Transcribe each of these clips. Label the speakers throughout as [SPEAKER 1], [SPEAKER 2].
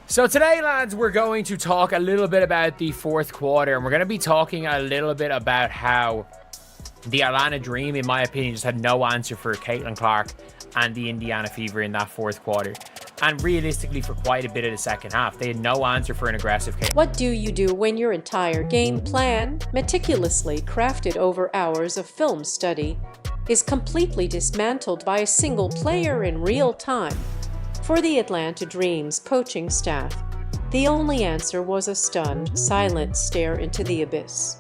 [SPEAKER 1] So today, lads, we're going to talk a little bit about the fourth quarter, and we're going to be talking a little bit about how the Atlanta Dream, in my opinion, just had no answer for Caitlin Clark and the Indiana Fever in that fourth quarter. And realistically, for quite a bit of the second half, they had no answer for an aggressive Caitlin.
[SPEAKER 2] What do you do when your entire game plan, meticulously crafted over hours of film study, is completely dismantled by a single player in real time? For the Atlanta Dream's coaching staff, the only answer was a stunned, silent stare into the abyss.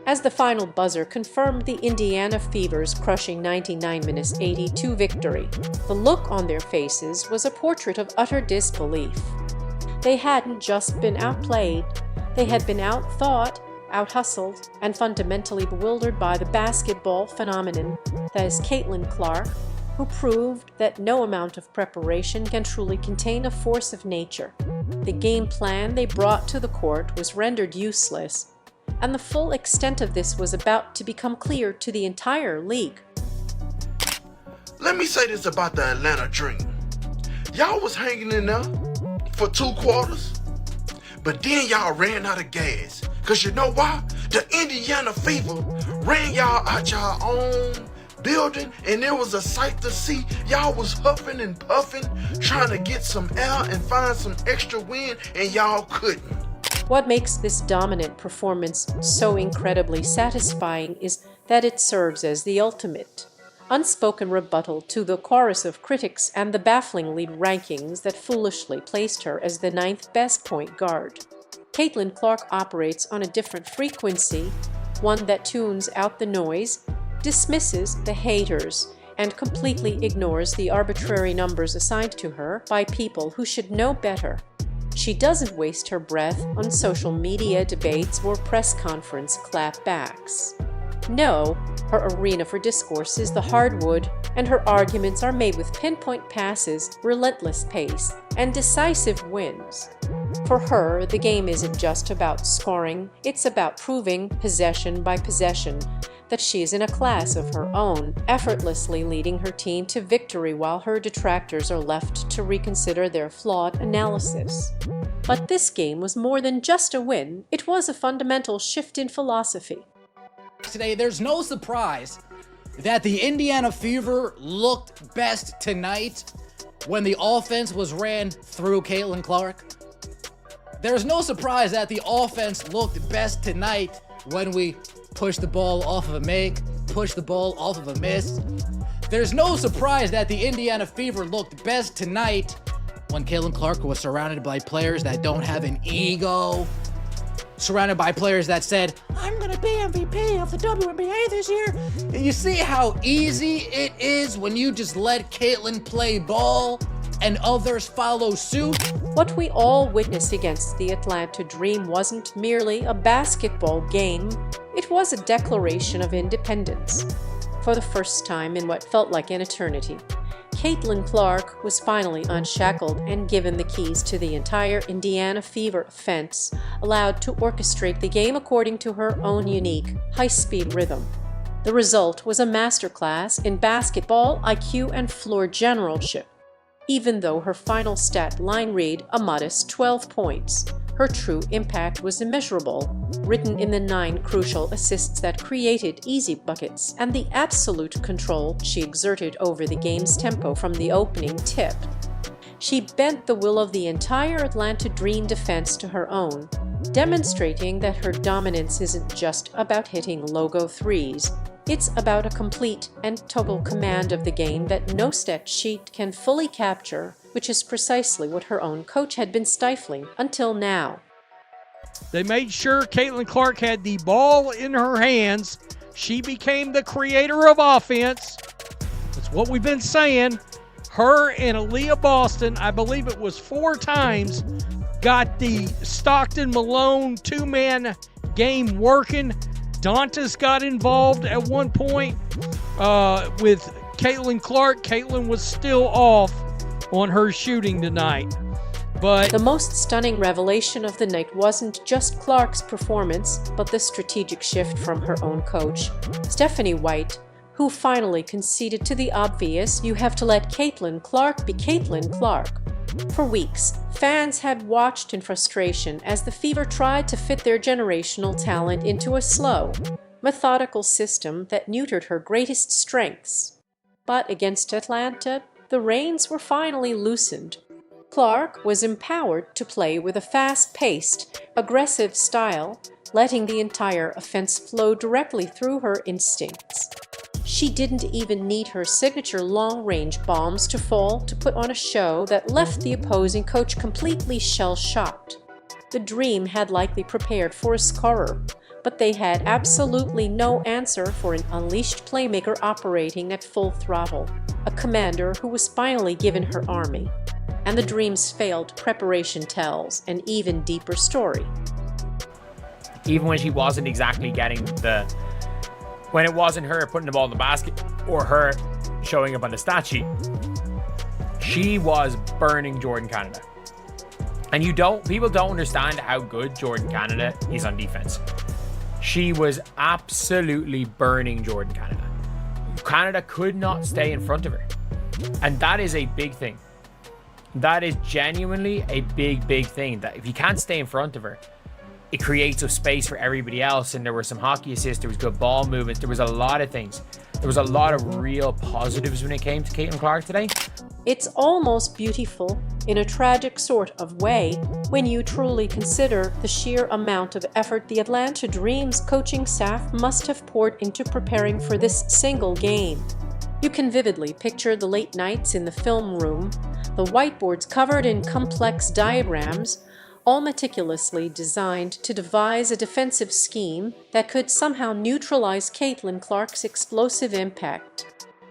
[SPEAKER 2] As the final buzzer confirmed the Indiana Fever's crushing 99-82 victory, the look on their faces was a portrait of utter disbelief. They hadn't just been outplayed, they had been outthought, out-hustled, and fundamentally bewildered by the basketball phenomenon that is Caitlin Clark, who proved that no amount of preparation can truly contain a force of nature. The game plan they brought to the court was rendered useless, and the full extent of this was about to become clear to the entire league.
[SPEAKER 3] Let me say this about the Atlanta Dream. Y'all was hanging in there for 2 quarters, but then y'all ran out of gas. Cause you know why? The Indiana Fever ran y'all out y'all own building, and it was a sight to see. Y'all was huffing and puffing, trying to get some air and find some extra wind, and y'all couldn't.
[SPEAKER 2] What makes this dominant performance so incredibly satisfying is that it serves as the ultimate, unspoken rebuttal to the chorus of critics and the baffling lead rankings that foolishly placed her as the 9th best point guard. Caitlin Clark operates on a different frequency, one that tunes out the noise, dismisses the haters, and completely ignores the arbitrary numbers assigned to her by people who should know better. She doesn't waste her breath on social media debates or press conference clapbacks. No, her arena for discourse is the hardwood, and her arguments are made with pinpoint passes, relentless pace, and decisive wins. For her, the game isn't just about scoring, it's about proving, possession by possession, that she is in a class of her own, effortlessly leading her team to victory while her detractors are left to reconsider their flawed analysis. But this game was more than just a win, it was a fundamental shift in philosophy.
[SPEAKER 4] Today, there's no surprise that the Indiana Fever looked best tonight when the offense was ran through Caitlin Clark. There's no surprise that the offense looked best tonight when we pushed the ball off of a make, pushed the ball off of a miss. There's no surprise that the Indiana Fever looked best tonight when Caitlin Clark was surrounded by players that don't have an ego, surrounded by players that said, I'm going to be MVP of the WNBA this year. You see how easy it is when you just let Caitlin play ball and others follow suit?
[SPEAKER 2] What we all witnessed against the Atlanta Dream wasn't merely a basketball game, it was a declaration of independence. For the first time in what felt like an eternity, Caitlin Clark was finally unshackled and given the keys to the entire Indiana Fever offense, allowed to orchestrate the game according to her own unique, high-speed rhythm. The result was a masterclass in basketball IQ and floor generalship. Even though her final stat line read a modest 12 points, her true impact was immeasurable, written in the 9 crucial assists that created easy buckets and the absolute control she exerted over the game's tempo from the opening tip. She bent the will of the entire Atlanta Dream defense to her own, demonstrating that her dominance isn't just about hitting logo threes. It's about a complete and total command of the game that no stat sheet can fully capture, which is precisely what her own coach had been stifling until now.
[SPEAKER 5] They made sure Caitlin Clark had the ball in her hands. She became the creator of offense. That's what we've been saying. Her and Aaliyah Boston, I believe it was 4 times, got the Stockton-Malone 2-man game working. Dantas got involved at one point with Caitlin Clark. Caitlin was still off on her shooting tonight. But
[SPEAKER 2] the most stunning revelation of the night wasn't just Clark's performance, but the strategic shift from her own coach, Stephanie White, who finally conceded to the obvious, you have to let Caitlin Clark be Caitlin Clark. For weeks, fans had watched in frustration as the Fever tried to fit their generational talent into a slow, methodical system that neutered her greatest strengths. But against Atlanta, the reins were finally loosened. Clark was empowered to play with a fast-paced, aggressive style, letting the entire offense flow directly through her instincts. She didn't even need her signature long-range bombs to fall to put on a show that left the opposing coach completely shell-shocked. The Dream had likely prepared for a scorer, but they had absolutely no answer for an unleashed playmaker operating at full throttle, a commander who was finally given her army. And the Dream's failed preparation tells an even deeper story.
[SPEAKER 1] Even when she wasn't exactly getting when it wasn't her putting the ball in the basket or her showing up on the stat sheet, she was burning Jordan Canada. And people don't understand how good Jordan Canada is on defense. She was absolutely burning Jordan Canada. Canada could not stay in front of her. And that is a big thing. That is genuinely a big, big thing. That if you can't stay in front of her, it creates a space for everybody else. And there were some hockey assists, there was good ball movements, there was a lot of things. There was a lot of real positives when it came to Caitlin Clark today.
[SPEAKER 2] It's almost beautiful in a tragic sort of way when you truly consider the sheer amount of effort the Atlanta Dream's coaching staff must have poured into preparing for this single game. You can vividly picture the late nights in the film room, the whiteboards covered in complex diagrams, all meticulously designed to devise a defensive scheme that could somehow neutralize Caitlin Clark's explosive impact.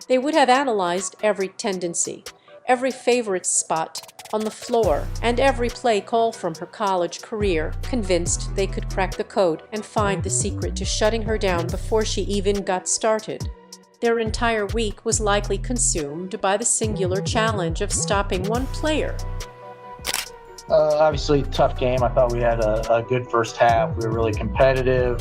[SPEAKER 2] They would have analyzed every tendency, every favorite spot on the floor, and every play call from her college career, convinced they could crack the code and find the secret to shutting her down before she even got started. Their entire week was likely consumed by the singular challenge of stopping one player.
[SPEAKER 6] Obviously, tough game. I thought we had a good first half. We were really competitive.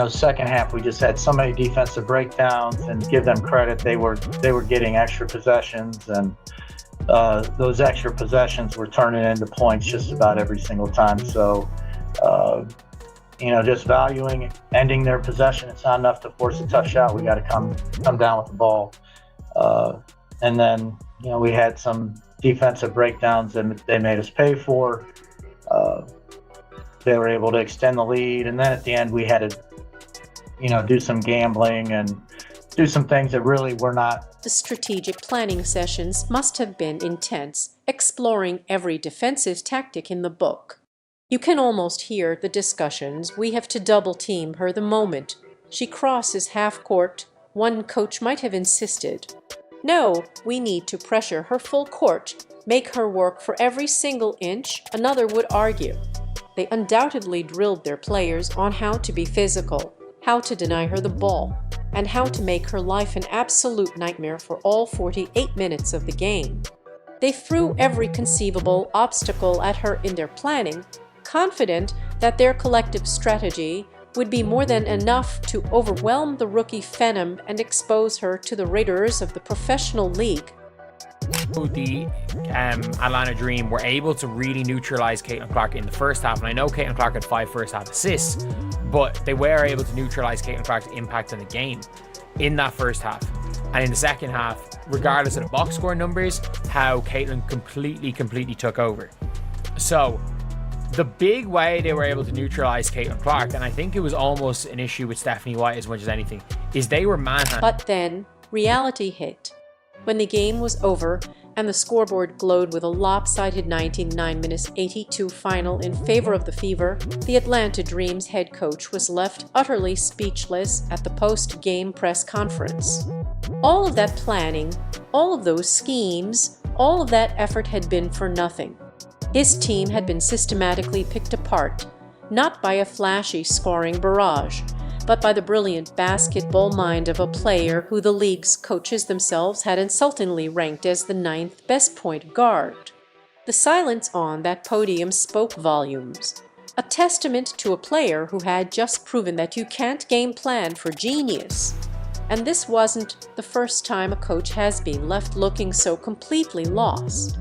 [SPEAKER 6] Second half we just had so many defensive breakdowns, and give them credit, they were getting extra possessions, and those extra possessions were turning into points just about every single time. So, just valuing ending their possession. It's not enough to force a tough shot. We got to come down with the ball, and then we had some defensive breakdowns and they made us pay for. They were able to extend the lead, and then at the end we had to do some gambling and do some things that really were not.
[SPEAKER 2] The strategic planning sessions must have been intense, exploring every defensive tactic in the book. You can almost hear the discussions. We have to double team her the moment she crosses half court. One coach might have insisted, "No, we need to pressure her full court, make her work for every single inch," another would argue. They undoubtedly drilled their players on how to be physical, how to deny her the ball, and how to make her life an absolute nightmare for all 48 minutes of the game. They threw every conceivable obstacle at her in their planning, confident that their collective strategy would be more than enough to overwhelm the rookie phenom and expose her to the raiders of the professional league.
[SPEAKER 1] The Atlanta Dream were able to really neutralize Caitlin Clark in the first half, and I know Caitlin Clark had 5 first half assists, but they were able to neutralize Caitlin Clark's impact on the game in that first half. And in the second half, regardless of the box score numbers, how Caitlin completely took over. So the big way they were able to neutralize Caitlin Clark, and I think it was almost an issue with Stephanie White as much as anything, is they were manhandling.
[SPEAKER 2] But then reality hit. When the game was over and the scoreboard glowed with a lopsided 99-82 final in favor of the Fever, the Atlanta Dream's head coach was left utterly speechless at the post-game press conference. All of that planning, all of those schemes, all of that effort had been for nothing. His team had been systematically picked apart, not by a flashy scoring barrage, but by the brilliant basketball mind of a player who the league's coaches themselves had insultingly ranked as the 9th best point guard. The silence on that podium spoke volumes, a testament to a player who had just proven that you can't game plan for genius. And this wasn't the first time a coach has been left looking so completely lost.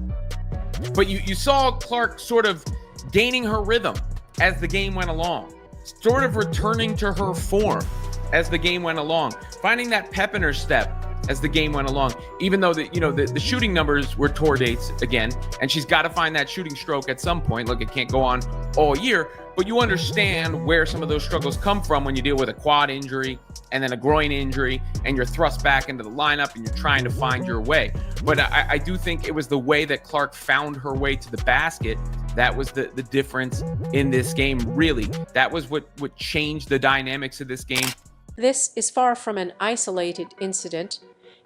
[SPEAKER 1] But you saw Clark sort of gaining her rhythm as the game went along, sort of returning to her form as the game went along, finding that pep in her step as the game went along, even though the shooting numbers were tour dates again, and she's got to find that shooting stroke at some point. Look, it can't go on all year, but you understand where some of those struggles come from when you deal with a quad injury and then a groin injury, and you're thrust back into the lineup and you're trying to find your way. But I do think it was the way that Clark found her way to the basket that was the difference in this game, really. That was what changed the dynamics of this game.
[SPEAKER 2] This is far from an isolated incident.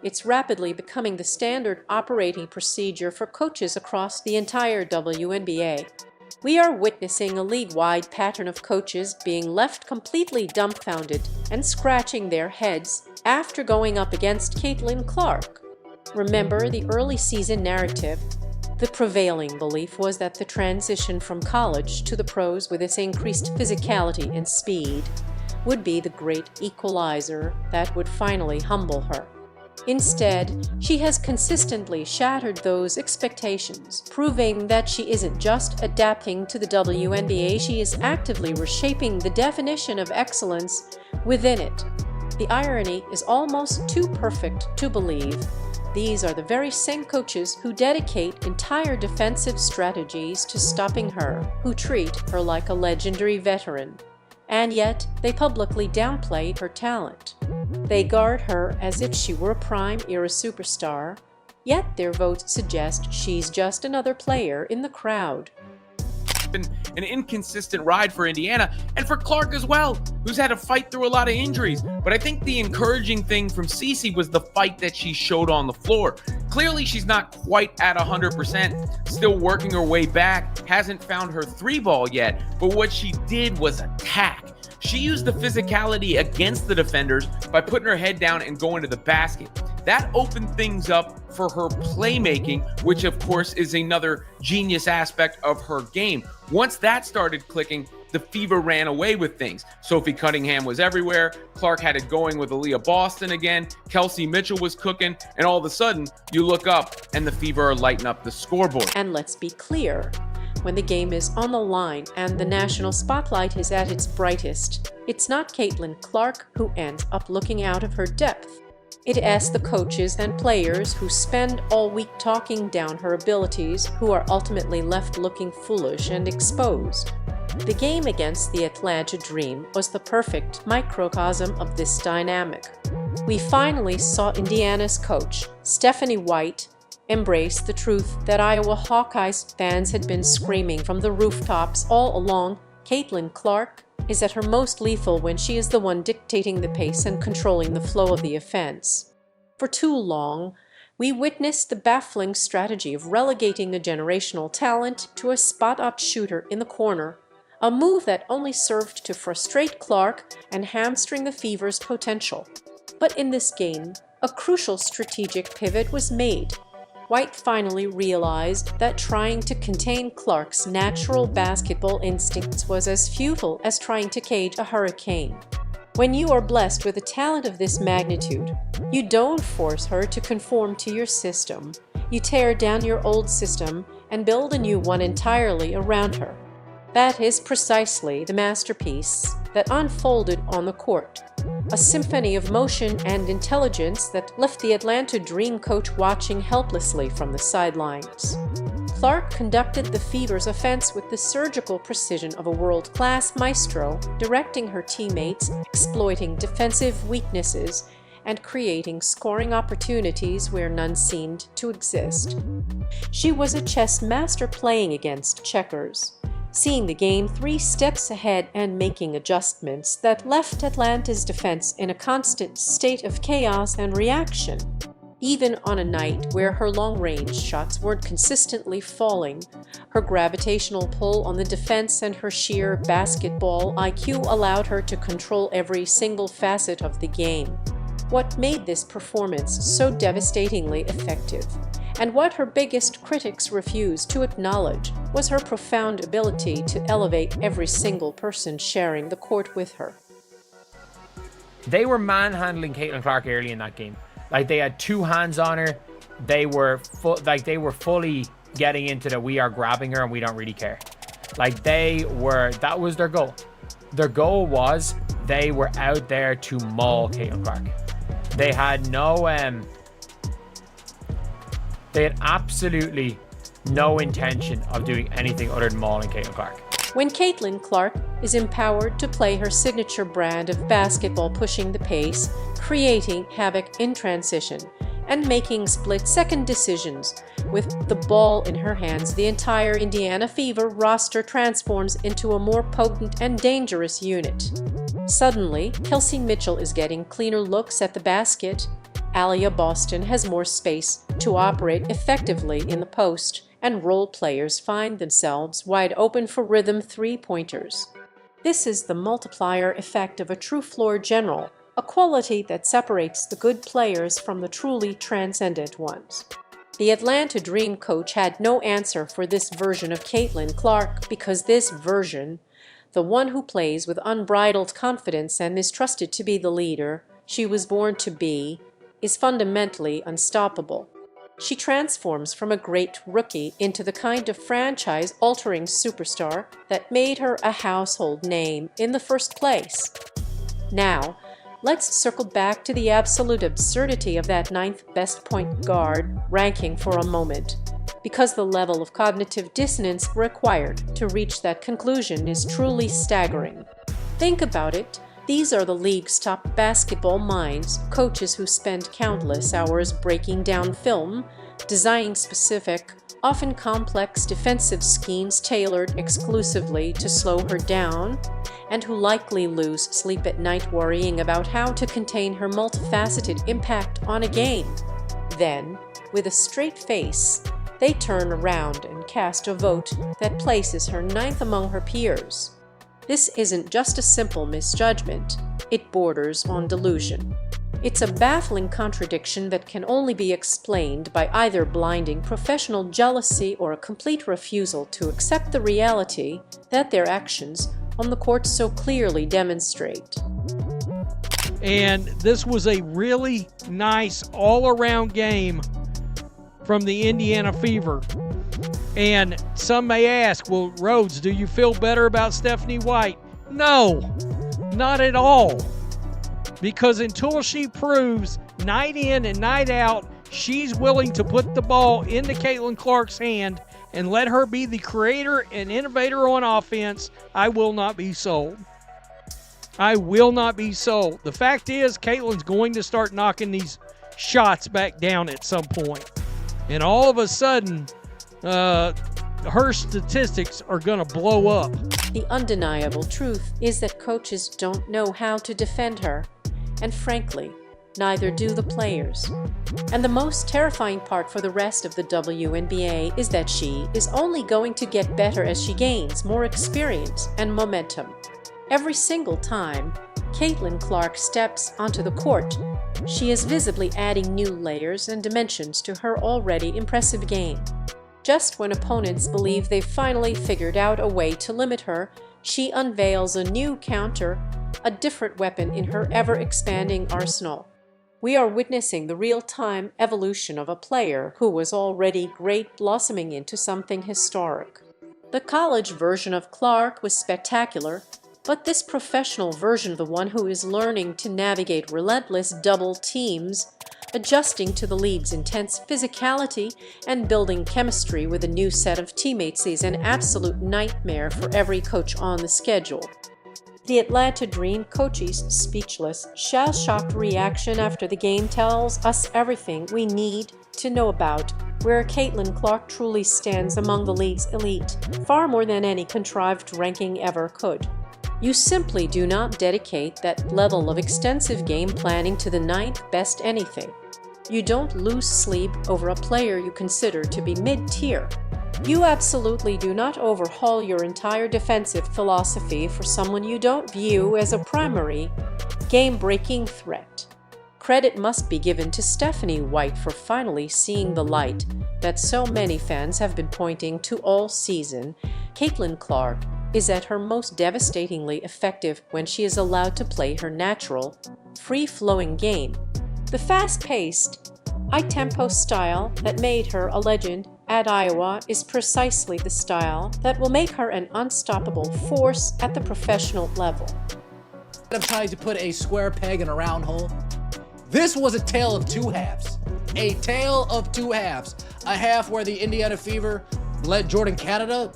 [SPEAKER 2] It's rapidly becoming the standard operating procedure for coaches across the entire WNBA. We are witnessing a league-wide pattern of coaches being left completely dumbfounded and scratching their heads after going up against Caitlin Clark. Remember the early season narrative? The prevailing belief was that the transition from college to the pros with its increased physicality and speed would be the great equalizer that would finally humble her. Instead, she has consistently shattered those expectations, proving that she isn't just adapting to the WNBA, she is actively reshaping the definition of excellence within it. The irony is almost too perfect to believe. These are the very same coaches who dedicate entire defensive strategies to stopping her, who treat her like a legendary veteran. And yet, they publicly downplay her talent. They guard her as if she were a prime-era superstar, yet their votes suggest she's just another player in the crowd.
[SPEAKER 1] Been an inconsistent ride for Indiana, and for Clark as well, who's had to fight through a lot of injuries. But I think the encouraging thing from Cece was the fight that she showed on the floor. Clearly, she's not quite at 100%, still working her way back, hasn't found her three ball yet, but what she did was attack. She used the physicality against the defenders by putting her head down and going to the basket. That opened things up for her playmaking, which of course is another genius aspect of her game. Once that started clicking, the Fever ran away with things. Sophie Cunningham was everywhere. Clark had it going with Aaliyah Boston again. Kelsey Mitchell was cooking. And all of a sudden, you look up and the Fever are lighting up the scoreboard.
[SPEAKER 2] And let's be clear, when the game is on the line and the national spotlight is at its brightest, it's not Caitlin Clark who ends up looking out of her depth. It is the coaches and players who spend all week talking down her abilities who are ultimately left looking foolish and exposed. The game against the Atlanta Dream was the perfect microcosm of this dynamic. We finally saw Indiana's coach, Stephanie White, embrace the truth that Iowa Hawkeyes fans had been screaming from the rooftops all along. Caitlin Clark is at her most lethal when she is the one dictating the pace and controlling the flow of the offense. For too long, we witnessed the baffling strategy of relegating a generational talent to a spot-up shooter in the corner, a move that only served to frustrate Clark and hamstring the Fever's potential. But in this game, a crucial strategic pivot was made. White finally realized that trying to contain Clark's natural basketball instincts was as futile as trying to cage a hurricane. When you are blessed with a talent of this magnitude, you don't force her to conform to your system. You tear down your old system and build a new one entirely around her. That is precisely the masterpiece that unfolded on the court. A symphony of motion and intelligence that left the Atlanta Dream coach watching helplessly from the sidelines. Clark conducted the Fever's offense with the surgical precision of a world-class maestro, directing her teammates, exploiting defensive weaknesses, and creating scoring opportunities where none seemed to exist. She was a chess master playing against checkers, seeing the game 3 steps ahead and making adjustments that left Atlanta's defense in a constant state of chaos and reaction. Even on a night where her long-range shots weren't consistently falling, her gravitational pull on the defense and her sheer basketball IQ allowed her to control every single facet of the game. What made this performance so devastatingly effective, and what her biggest critics refused to acknowledge, was her profound ability to elevate every single person sharing the court with her.
[SPEAKER 1] They were manhandling Caitlin Clark early in that game. Like, they had 2 hands on her. They were fully getting into the we are grabbing her and we don't really care. Like, that was their goal. Their goal was they were out there to maul Caitlin Clark. They had they had absolutely no intention of doing anything other than mauling Caitlin Clark.
[SPEAKER 2] When Caitlin Clark is empowered to play her signature brand of basketball, pushing the pace, creating havoc in transition, and making split-second decisions with the ball in her hands, the entire Indiana Fever roster transforms into a more potent and dangerous unit. Suddenly, Kelsey Mitchell is getting cleaner looks at the basket, Aliyah Boston has more space to operate effectively in the post, and role players find themselves wide open for rhythm three-pointers. This is the multiplier effect of a true floor general, a quality that separates the good players from the truly transcendent ones. The Atlanta Dream coach had no answer for this version of Caitlin Clark, because this version, the one who plays with unbridled confidence and is trusted to be the leader she was born to be, is fundamentally unstoppable. She transforms from a great rookie into the kind of franchise-altering superstar that made her a household name in the first place. Now, let's circle back to the absolute absurdity of that 9th best point guard ranking for a moment, because the level of cognitive dissonance required to reach that conclusion is truly staggering. Think about it. These are the league's top basketball minds, coaches who spend countless hours breaking down film, designing specific, often complex defensive schemes tailored exclusively to slow her down, and who likely lose sleep at night worrying about how to contain her multifaceted impact on a game. Then, with a straight face, they turn around and cast a vote that places her 9th among her peers. This isn't just a simple misjudgment, it borders on delusion. It's a baffling contradiction that can only be explained by either blinding professional jealousy or a complete refusal to accept the reality that their actions on the court so clearly demonstrate.
[SPEAKER 5] And this was a really nice all-around game from the Indiana Fever. And some may ask, well, Rhodes, do you feel better about Stephanie White? No, not at all. Because until she proves night in and night out she's willing to put the ball into Caitlin Clark's hand and let her be the creator and innovator on offense, I will not be sold. I will not be sold. The fact is, Caitlin's going to start knocking these shots back down at some point. And all of a sudden, her statistics are going to blow up.
[SPEAKER 2] The undeniable truth is that coaches don't know how to defend her, and frankly, neither do the players. And the most terrifying part for the rest of the WNBA is that she is only going to get better as she gains more experience and momentum. Every single time Caitlin Clark steps onto the court, she is visibly adding new layers and dimensions to her already impressive game. Just when opponents believe they've finally figured out a way to limit her, she unveils a new counter, a different weapon in her ever-expanding arsenal. We are witnessing the real-time evolution of a player who was already great blossoming into something historic. The college version of Clark was spectacular, but this professional version, the one who is learning to navigate relentless double teams, adjusting to the league's intense physicality, and building chemistry with a new set of teammates, is an absolute nightmare for every coach on the schedule. The Atlanta Dream coach's speechless, shell-shocked reaction after the game tells us everything we need to know about where Caitlin Clark truly stands among the league's elite, far more than any contrived ranking ever could. You simply do not dedicate that level of extensive game planning to the 9th best anything. You don't lose sleep over a player you consider to be mid-tier. You absolutely do not overhaul your entire defensive philosophy for someone you don't view as a primary, game-breaking threat. Credit must be given to Stephanie White for finally seeing the light that so many fans have been pointing to all season. Caitlin Clark is at her most devastatingly effective when she is allowed to play her natural, free-flowing game. The fast-paced, high-tempo style that made her a legend at Iowa is precisely the style that will make her an unstoppable force at the professional level.
[SPEAKER 4] Instead of trying to put a square peg in a round hole, this was a tale of two halves. A tale of two halves. A half where the Indiana Fever let Jordan Canada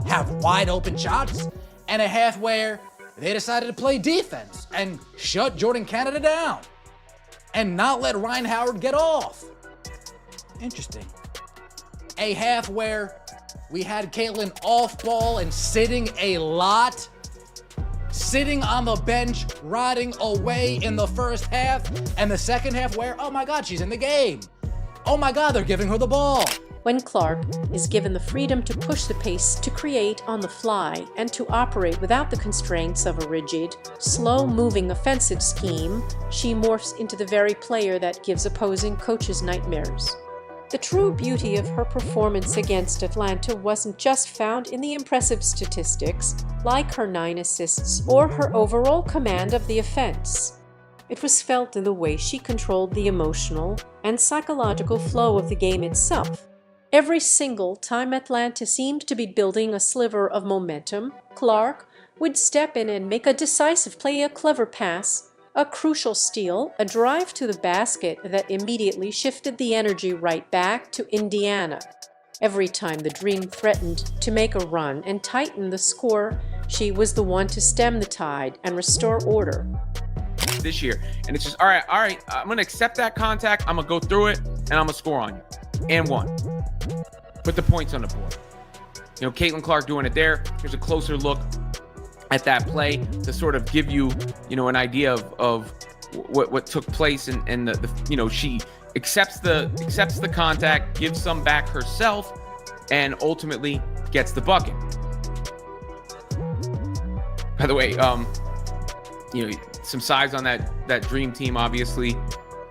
[SPEAKER 4] have wide open shots, and a half where they decided to play defense and shut Jordan Canada down and not let Ryan Howard get off. Interesting. A half where we had Caitlin off ball and sitting a lot, sitting on the bench, rotting away in the first half, and the second half where, oh my God, she's in the game. Oh my God, they're giving her the ball.
[SPEAKER 2] When Clark is given the freedom to push the pace, to create on the fly, and to operate without the constraints of a rigid, slow-moving offensive scheme, she morphs into the very player that gives opposing coaches nightmares. The true beauty of her performance against Atlanta wasn't just found in the impressive statistics, like her 9 assists or her overall command of the offense. It was felt in the way she controlled the emotional and psychological flow of the game itself. Every single time Atlanta seemed to be building a sliver of momentum, Clark would step in and make a decisive play, a clever pass, a crucial steal, a drive to the basket that immediately shifted the energy right back to Indiana. Every time the Dream threatened to make a run and tighten the score, she was the one to stem the tide and restore order.
[SPEAKER 7] This year, and it's just all right, I'm gonna accept that contact, I'm gonna go through it, and I'm gonna score on you. And one. Put the points on the board. You know, Caitlin Clark doing it there. Here's a closer look at that play to sort of give you, you know, an idea of what took place, and the you know, she accepts the contact, gives some back herself, and ultimately gets the bucket. By the way, you know, some size on that Dream team, obviously,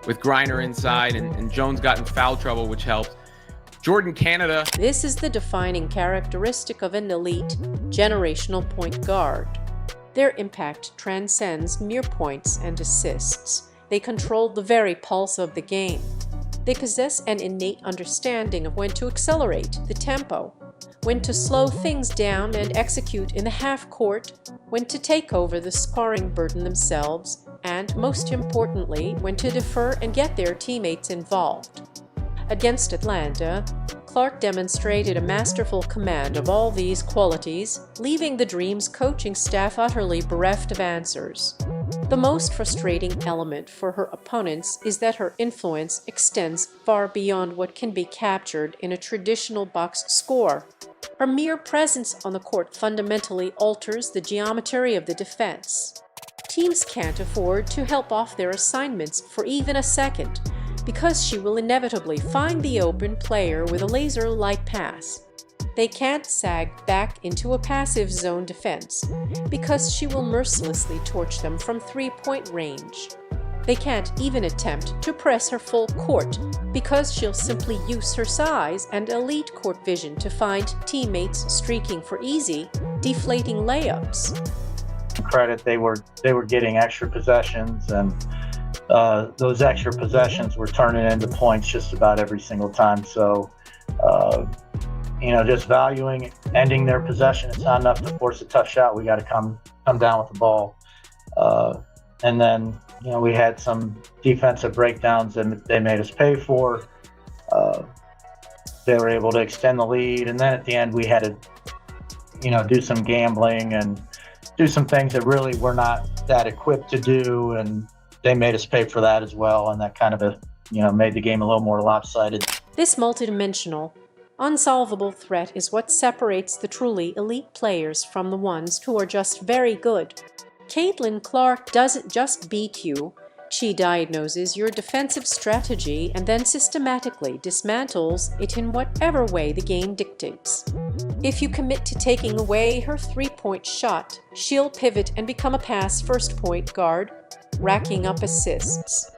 [SPEAKER 7] with Griner inside, and Jones got in foul trouble, which helped. Jordan Canada.
[SPEAKER 2] This is the defining characteristic of an elite, generational point guard. Their impact transcends mere points and assists. They control the very pulse of the game. They possess an innate understanding of when to accelerate the tempo, when to slow things down and execute in the half court, when to take over the scoring burden themselves, and most importantly, when to defer and get their teammates involved. Against Atlanta, Clark demonstrated a masterful command of all these qualities, leaving the Dream's coaching staff utterly bereft of answers. The most frustrating element for her opponents is that her influence extends far beyond what can be captured in a traditional box score. Her mere presence on the court fundamentally alters the geometry of the defense. Teams can't afford to help off their assignments for even a second, because she will inevitably find the open player with a laser-like pass. They can't sag back into a passive zone defense, because she will mercilessly torch them from three-point range. They can't even attempt to press her full court, because she'll simply use her size and elite court vision to find teammates streaking for easy, deflating layups.
[SPEAKER 6] Credit, they were getting extra possessions, and those extra possessions were turning into points just about every single time. So, you know, just valuing ending their possession. It's not enough to force a tough shot. We got to come down with the ball. And then, you know, we had some defensive breakdowns that they made us pay for. They were able to extend the lead, and then at the end we had to, you know, do some gambling and do some things that really we're not that equipped to do, and they made us pay for that as well, and that kind of made the game a little more lopsided.
[SPEAKER 2] This multidimensional, unsolvable threat is what separates the truly elite players from the ones who are just very good. Caitlin Clark doesn't just beat you, she diagnoses your defensive strategy and then systematically dismantles it in whatever way the game dictates. If you commit to taking away her three-point shot, she'll pivot and become a pass-first point guard, racking up assists.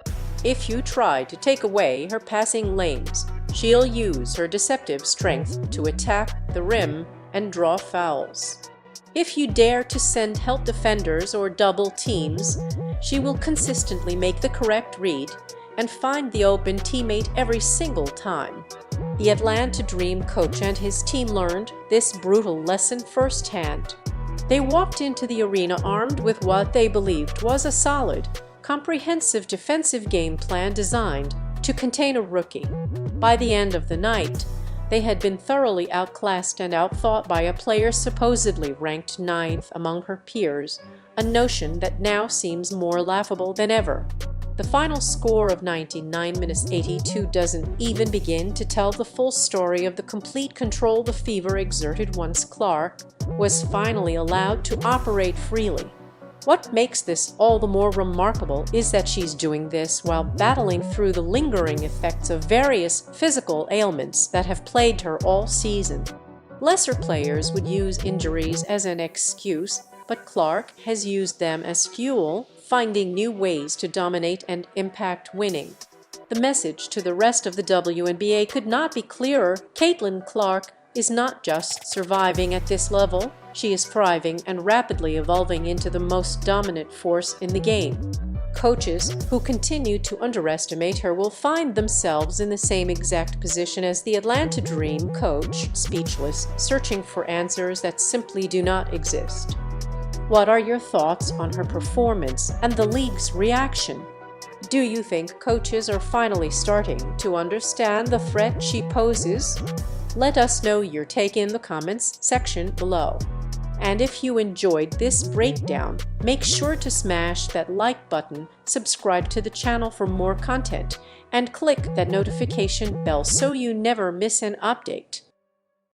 [SPEAKER 2] If you try to take away her passing lanes, she'll use her deceptive strength to attack the rim and draw fouls. If you dare to send help defenders or double teams, She will consistently make the correct read and find the open teammate every single time. The Atlanta Dream coach and his team learned this brutal lesson firsthand. They walked into the arena armed with what they believed was a solid, comprehensive defensive game plan designed to contain a rookie. By the end of the night, they had been thoroughly outclassed and outthought by a player supposedly ranked 9th among her peers, a notion that now seems more laughable than ever. The final score of 99-82 doesn't even begin to tell the full story of the complete control the Fever exerted once Clark was finally allowed to operate freely. What makes this all the more remarkable is that she's doing this while battling through the lingering effects of various physical ailments that have plagued her all season. Lesser players would use injuries as an excuse, but Clark has used them as fuel, finding new ways to dominate and impact winning. The message to the rest of the WNBA could not be clearer. Caitlin Clark is not just surviving at this level, she is thriving and rapidly evolving into the most dominant force in the game. Coaches who continue to underestimate her will find themselves in the same exact position as the Atlanta Dream coach, speechless, searching for answers that simply do not exist. What are your thoughts on her performance and the league's reaction? Do you think coaches are finally starting to understand the threat she poses? Let us know your take in the comments section below. And if you enjoyed this breakdown, make sure to smash that like button, subscribe to the channel for more content, and click that notification bell so you never miss an update.